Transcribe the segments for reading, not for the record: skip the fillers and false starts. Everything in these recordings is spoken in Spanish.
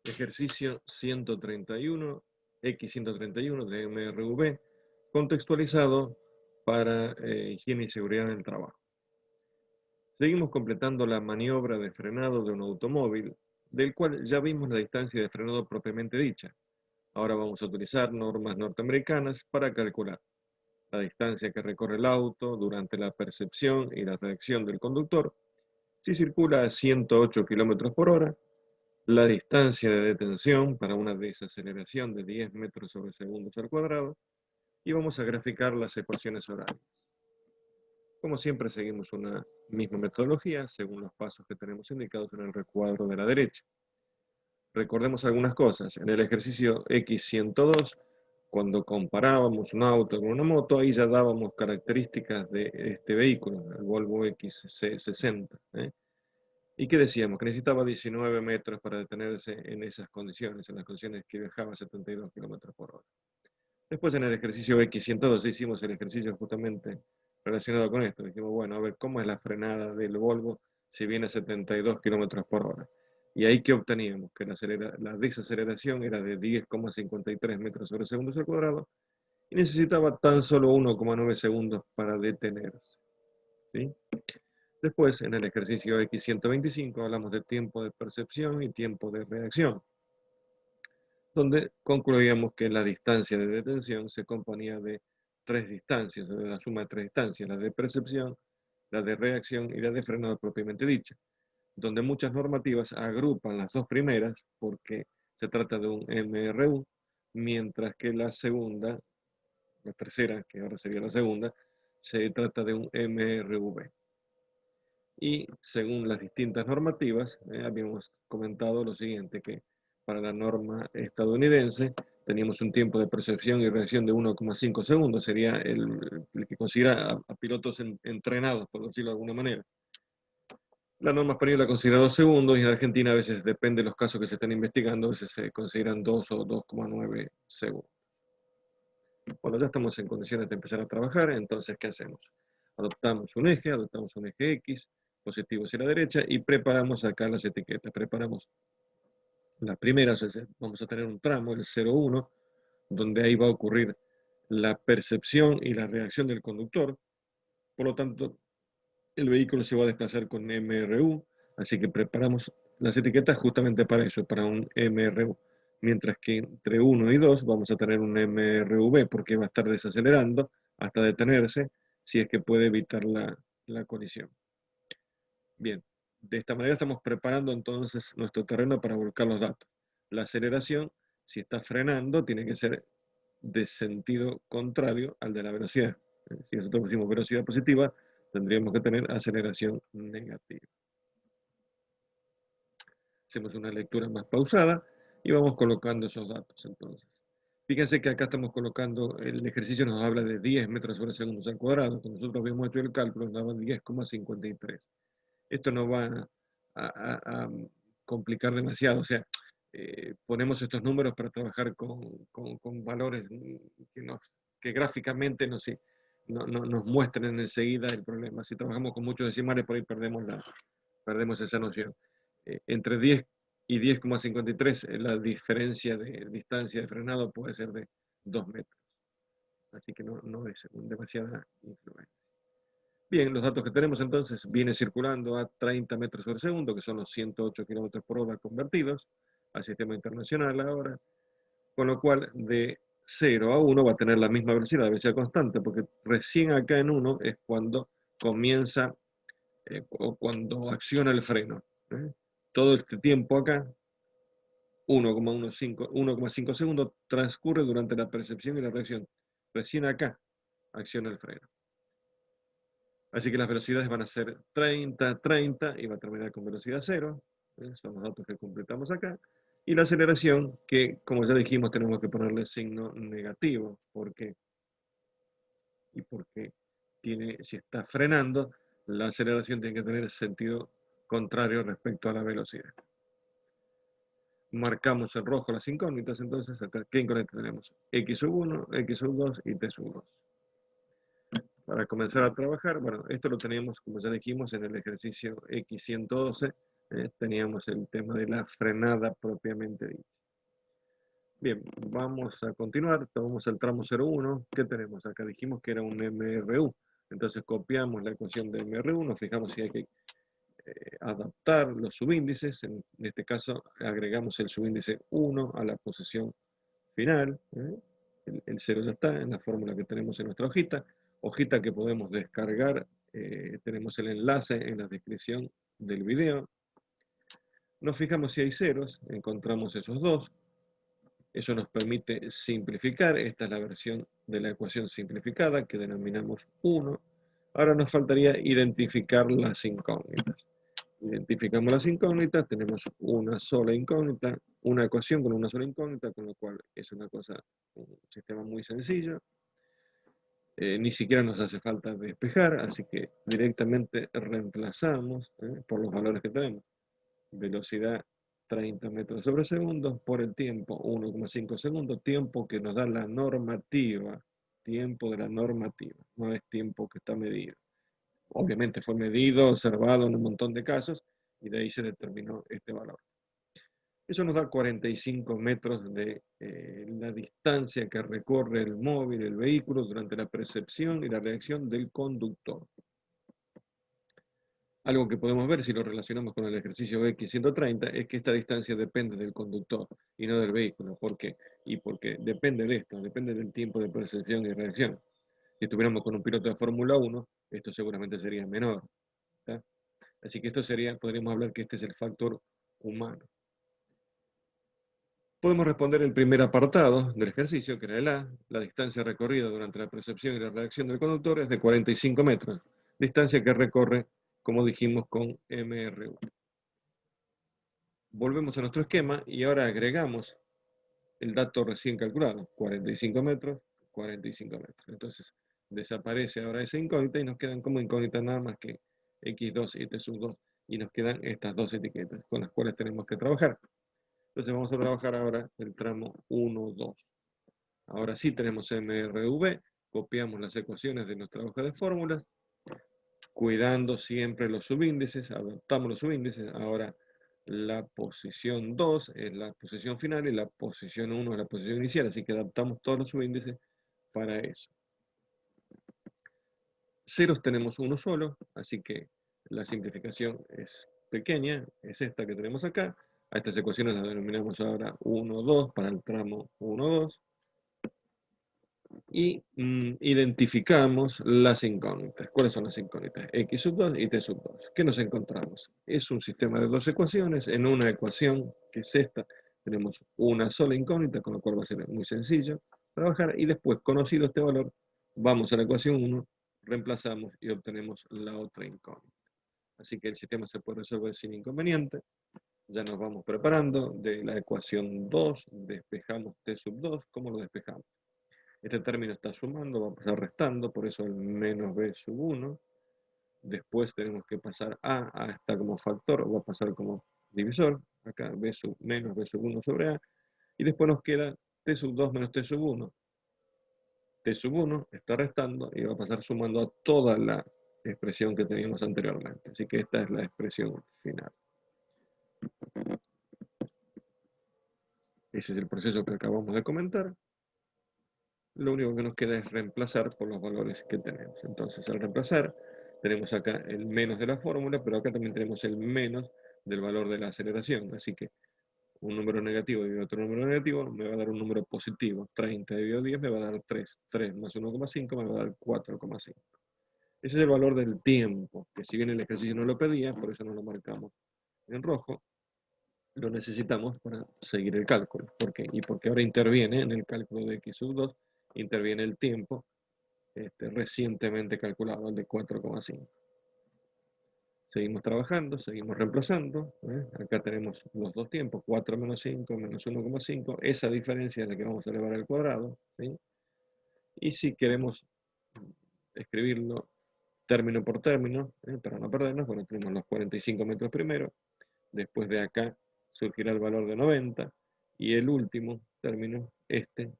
Ejercicio 131, X131 de MRV, contextualizado para higiene y seguridad en el trabajo. Seguimos completando la maniobra de frenado de un automóvil, del cual ya vimos la distancia de frenado propiamente dicha. Ahora vamos a utilizar normas norteamericanas para calcular la distancia que recorre el auto durante la percepción y la reacción del conductor, si circula a 108 km por hora, la distancia de detención para una desaceleración de 10 metros sobre segundos al cuadrado, y vamos a graficar las ecuaciones horarias. Como siempre, seguimos una misma metodología según los pasos que tenemos indicados en el recuadro de la derecha. Recordemos algunas cosas. En el ejercicio X102, cuando comparábamos un auto con una moto, ahí ya dábamos características de este vehículo, el Volvo XC60. ¿Y qué decíamos? Que necesitaba 19 metros para detenerse en esas condiciones, en las condiciones que viajaba a 72 km por hora. Después en el ejercicio X102 hicimos el ejercicio justamente relacionado con esto. Dijimos, bueno, a ver, ¿cómo es la frenada del Volvo si viene a 72 km por hora? Y ahí que obteníamos que la desaceleración era de 10,53 metros sobre segundos al cuadrado y necesitaba tan solo 1,9 segundos para detenerse. ¿Sí? Después, en el ejercicio X125, hablamos de tiempo de percepción y tiempo de reacción, donde concluíamos que la distancia de detención se componía de tres distancias, de la suma de tres distancias, la de percepción, la de reacción y la de frenado propiamente dicha, donde muchas normativas agrupan las dos primeras porque se trata de un MRU, mientras que la segunda, la tercera, que ahora sería la segunda, se trata de un MRV. Y según las distintas normativas, habíamos comentado lo siguiente, que para la norma estadounidense teníamos un tiempo de percepción y reacción de 1,5 segundos, sería el que considera a pilotos entrenados, por decirlo de alguna manera. La norma española considera 2 segundos y en Argentina a veces, depende de los casos que se estén investigando, a veces se consideran 2 o 2,9 segundos. Bueno, ya estamos en condiciones de empezar a trabajar, entonces, ¿qué hacemos? Adoptamos un eje X, positivo hacia la derecha, y preparamos acá las etiquetas. Preparamos la primera, o sea, vamos a tener un tramo, el 0,1, donde ahí va a ocurrir la percepción y la reacción del conductor. Por lo tanto, el vehículo se va a desplazar con MRU, así que preparamos las etiquetas justamente para eso, para un MRU. Mientras que entre 1 y 2 vamos a tener un MRV, porque va a estar desacelerando hasta detenerse, si es que puede evitar la colisión. Bien, de esta manera estamos preparando entonces nuestro terreno para volcar los datos. La aceleración, si está frenando, tiene que ser de sentido contrario al de la velocidad. Si nosotros pusimos velocidad positiva, tendríamos que tener aceleración negativa. Hacemos una lectura más pausada y vamos colocando esos datos entonces. Fíjense que acá estamos colocando, el ejercicio nos habla de 10 metros sobre segundos al cuadrado. Cuando nosotros habíamos hecho el cálculo, nos daba 10,53. Esto no va a complicar demasiado, o sea, ponemos estos números para trabajar con valores que gráficamente nos muestren enseguida el problema. Si trabajamos con muchos decimales, por ahí perdemos esa noción. Entre 10 y 10,53 la diferencia de distancia de frenado puede ser de 2 metros. Así que no es demasiada influencia. Bien, los datos que tenemos entonces, viene circulando a 30 metros por segundo, que son los 108 kilómetros por hora convertidos al sistema internacional ahora, con lo cual de 0 a 1 va a tener la misma velocidad, la velocidad constante, porque recién acá en 1 es cuando comienza o cuando acciona el freno. Todo este tiempo acá, 1,5 segundos, transcurre durante la percepción y la reacción. Recién acá acciona el freno. Así que las velocidades van a ser 30, 30 y va a terminar con velocidad 0. Son los datos que completamos acá. Y la aceleración, que como ya dijimos, tenemos que ponerle signo negativo. ¿Por qué? Y porque si está frenando, la aceleración tiene que tener sentido contrario respecto a la velocidad. Marcamos en rojo las incógnitas, entonces acá, ¿qué incógnitas tenemos? X sub 1, X sub 2 y T sub 2. Para comenzar a trabajar, bueno, esto lo teníamos, como ya dijimos, en el ejercicio X112, teníamos el tema de la frenada propiamente dicha. Bien, vamos a continuar, tomamos el tramo 01, ¿qué tenemos acá? Dijimos que era un MRU, entonces copiamos la ecuación de MRU, nos fijamos si hay que adaptar los subíndices, en este caso agregamos el subíndice 1 a la posición final, el 0 ya está en la fórmula que tenemos en nuestra hojita que podemos descargar, tenemos el enlace en la descripción del video. Nos fijamos si hay ceros, encontramos esos dos. Eso nos permite simplificar. Esta es la versión de la ecuación simplificada que denominamos 1. Ahora nos faltaría identificar las incógnitas. Identificamos las incógnitas, tenemos una sola incógnita, una ecuación con una sola incógnita, con lo cual es una cosa, un sistema muy sencillo. Ni siquiera nos hace falta despejar, así que directamente reemplazamos por los valores que tenemos. Velocidad 30 metros sobre segundo por el tiempo 1,5 segundos, tiempo que nos da la normativa, tiempo de la normativa, no es tiempo que está medido. Obviamente fue medido, observado en un montón de casos y de ahí se determinó este valor. Eso nos da 45 metros de la distancia que recorre el móvil, el vehículo, durante la percepción y la reacción del conductor. Algo que podemos ver si lo relacionamos con el ejercicio X130 es que esta distancia depende del conductor y no del vehículo. ¿Por qué? Y porque depende de esto, depende del tiempo de percepción y reacción. Si estuviéramos con un piloto de Fórmula 1, esto seguramente sería menor. ¿Está? Así que esto sería, podríamos hablar que este es el factor humano. Podemos responder el primer apartado del ejercicio, que era el A. La distancia recorrida durante la percepción y la reacción del conductor es de 45 metros. Distancia que recorre, como dijimos, con MRU. Volvemos a nuestro esquema y ahora agregamos el dato recién calculado, 45 metros, 45 metros. Entonces desaparece ahora esa incógnita y nos quedan como incógnita nada más que X2 y T2 y nos quedan estas dos etiquetas con las cuales tenemos que trabajar. Entonces vamos a trabajar ahora el tramo 1, 2. Ahora sí tenemos MRV, copiamos las ecuaciones de nuestra hoja de fórmulas, cuidando siempre los subíndices, adaptamos los subíndices. Ahora la posición 2 es la posición final y la posición 1 es la posición inicial, así que adaptamos todos los subíndices para eso. Ceros tenemos uno solo, así que la simplificación es pequeña, es esta que tenemos acá. A estas ecuaciones las denominamos ahora 1, 2 para el tramo 1, 2. Y identificamos las incógnitas. ¿Cuáles son las incógnitas? X sub 2 y T sub 2. ¿Qué nos encontramos? Es un sistema de dos ecuaciones. En una ecuación, que es esta, tenemos una sola incógnita, con lo cual va a ser muy sencillo trabajar. Y después, conocido este valor, vamos a la ecuación 1, reemplazamos y obtenemos la otra incógnita. Así que el sistema se puede resolver sin inconveniente. Ya nos vamos preparando. De la ecuación 2, despejamos T sub 2. ¿Cómo lo despejamos? Este término está sumando, va a pasar restando, por eso el menos b sub 1. Después tenemos que pasar a está como factor, va a pasar como divisor. Acá b sub menos b sub 1 sobre a. Y después nos queda t sub 2 menos t sub 1. T sub 1 está restando y va a pasar sumando a toda la expresión que teníamos anteriormente. Así que esta es la expresión final. Ese es el proceso que acabamos de comentar. Lo único que nos queda es reemplazar por los valores que tenemos. Entonces, al reemplazar, tenemos acá el menos de la fórmula, pero acá también tenemos el menos del valor de la aceleración. Así que un número negativo dividido otro número negativo me va a dar un número positivo. 30 dividido 10 me va a dar 3. 3 más 1,5 me va a dar 4,5. Ese es el valor del tiempo, que si bien el ejercicio no lo pedía, por eso no lo marcamos en rojo, lo necesitamos para seguir el cálculo. ¿Por qué? Y porque ahora interviene en el cálculo de x sub 2, interviene el tiempo recientemente calculado, el de 4,5. Seguimos trabajando, seguimos reemplazando. Acá tenemos los dos tiempos, 4 menos 5 menos 1,5. Esa diferencia es la que vamos a elevar al cuadrado. ¿Sí? Y si queremos escribirlo término por término, para no perdernos, bueno, tenemos los 45 metros primero. Después de acá surgirá el valor de 90. Y el último término,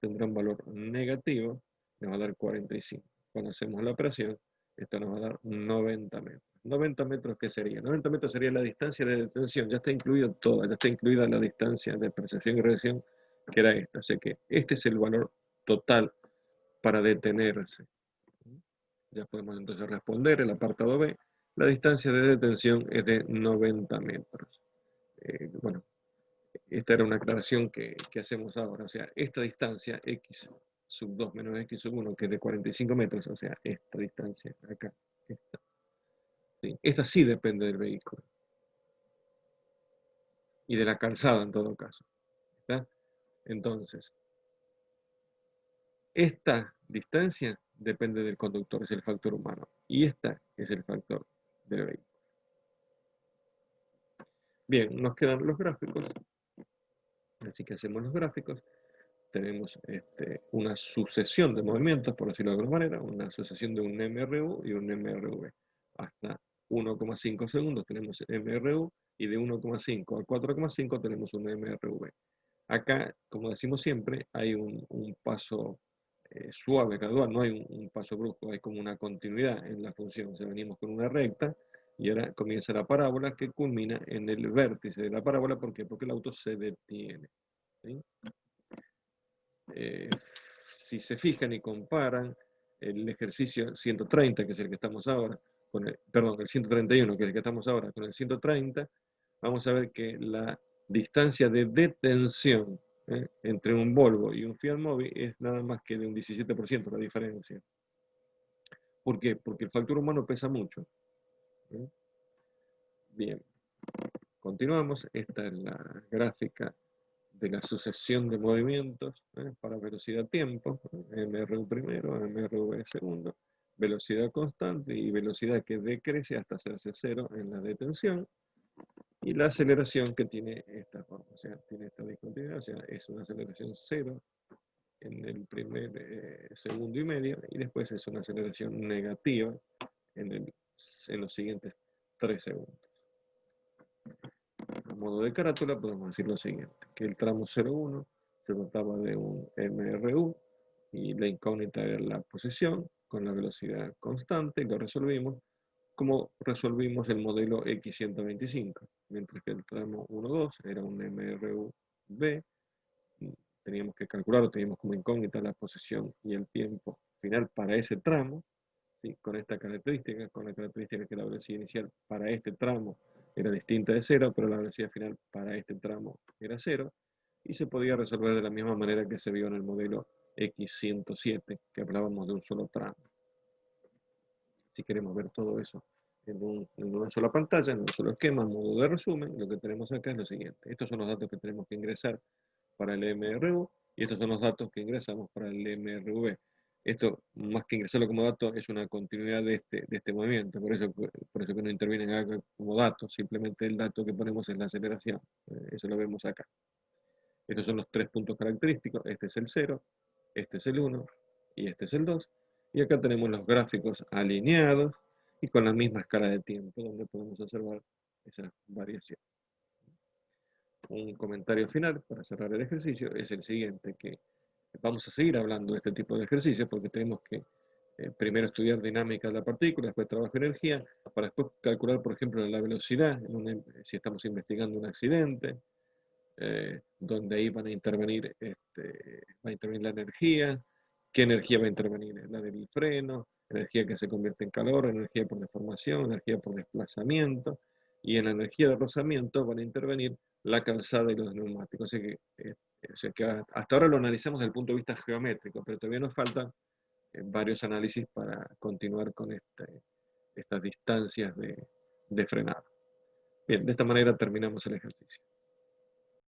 tendrá un valor negativo, nos va a dar 45. Cuando hacemos la operación, esto nos va a dar 90 metros. 90 metros, ¿qué sería? 90 metros sería la distancia de detención, ya está incluido todo, ya está incluida la distancia de percepción y reacción, que era esta. O sea que este es el valor total para detenerse. Ya podemos entonces responder el apartado B. La distancia de detención es de 90 metros. Bueno, esta era una aclaración que hacemos ahora. O sea, esta distancia, x sub 2 menos x sub 1, que es de 45 metros, o sea, esta distancia acá, esta, ¿sí? Esta sí depende del vehículo. Y de la calzada en todo caso. ¿Está? Entonces, esta distancia depende del conductor, es el factor humano. Y esta es el factor del vehículo. Bien, nos quedan los gráficos. Así que hacemos los gráficos. Tenemos una sucesión de movimientos, por decirlo de alguna manera, una sucesión de un MRU y un MRV. Hasta 1,5 segundos tenemos MRU y de 1,5 a 4,5 tenemos un MRV. Acá, como decimos siempre, hay un paso suave, gradual, no hay un paso brusco, hay como una continuidad en la función. O sea, venimos con una recta y ahora comienza la parábola que culmina en el vértice de la parábola. ¿Por qué? Porque el auto se detiene. ¿Sí? Si se fijan y comparan el ejercicio 130, que es el que estamos ahora, perdón, el 131, que es el que estamos ahora, con el 130, vamos a ver que la distancia de detención entre un Volvo y un Fiat Mobi es nada más que de un 17% la diferencia. ¿Por qué? Porque el factor humano pesa mucho. Bien, continuamos. Esta es la gráfica de la sucesión de movimientos para velocidad-tiempo, MRU primero, MRV segundo, velocidad constante y velocidad que decrece hasta hacerse cero en la detención, y la aceleración que tiene esta forma, o sea, tiene esta discontinuidad, o sea, es una aceleración cero en el primer segundo y medio, y después es una aceleración negativa en los siguientes 3 segundos. A modo de carátula podemos decir lo siguiente, que el tramo 01 se trataba de un MRU y la incógnita era la posición con la velocidad constante, y lo resolvimos como resolvimos el modelo X125, mientras que el tramo 1-2 era un MRU-B, teníamos que calcular, teníamos como incógnita la posición y el tiempo final para ese tramo, ¿sí? Con esta característica, con la característica que la velocidad inicial para este tramo era distinta de 0, pero la velocidad final para este tramo era 0, y se podía resolver de la misma manera que se vio en el modelo X107, que hablábamos de un solo tramo. Si queremos ver todo eso en una sola pantalla, en un solo esquema, en modo de resumen, lo que tenemos acá es lo siguiente. Estos son los datos que tenemos que ingresar para el MRU, y estos son los datos que ingresamos para el MRV. Esto, más que ingresarlo como dato, es una continuidad de este movimiento, por eso que no intervienen acá como datos, simplemente el dato que ponemos es la aceleración. Eso lo vemos acá. Estos son los 3 puntos característicos, este es el 0, este es el 1 y este es el 2. Y acá tenemos los gráficos alineados y con la misma escala de tiempo, donde podemos observar esas variaciones. Un comentario final para cerrar el ejercicio es el siguiente, que vamos a seguir hablando de este tipo de ejercicios porque tenemos que primero estudiar dinámica de la partícula, después trabajo de energía, para después calcular, por ejemplo, la velocidad, si estamos investigando un accidente, donde ahí van a intervenir, va a intervenir la energía. ¿Qué energía va a intervenir? La del freno, energía que se convierte en calor, energía por deformación, energía por desplazamiento, y en la energía de rozamiento van a intervenir la calzada y los neumáticos. O sea que hasta ahora lo analizamos desde el punto de vista geométrico, pero todavía nos faltan varios análisis para continuar con estas distancias de frenado. Bien, de esta manera terminamos el ejercicio.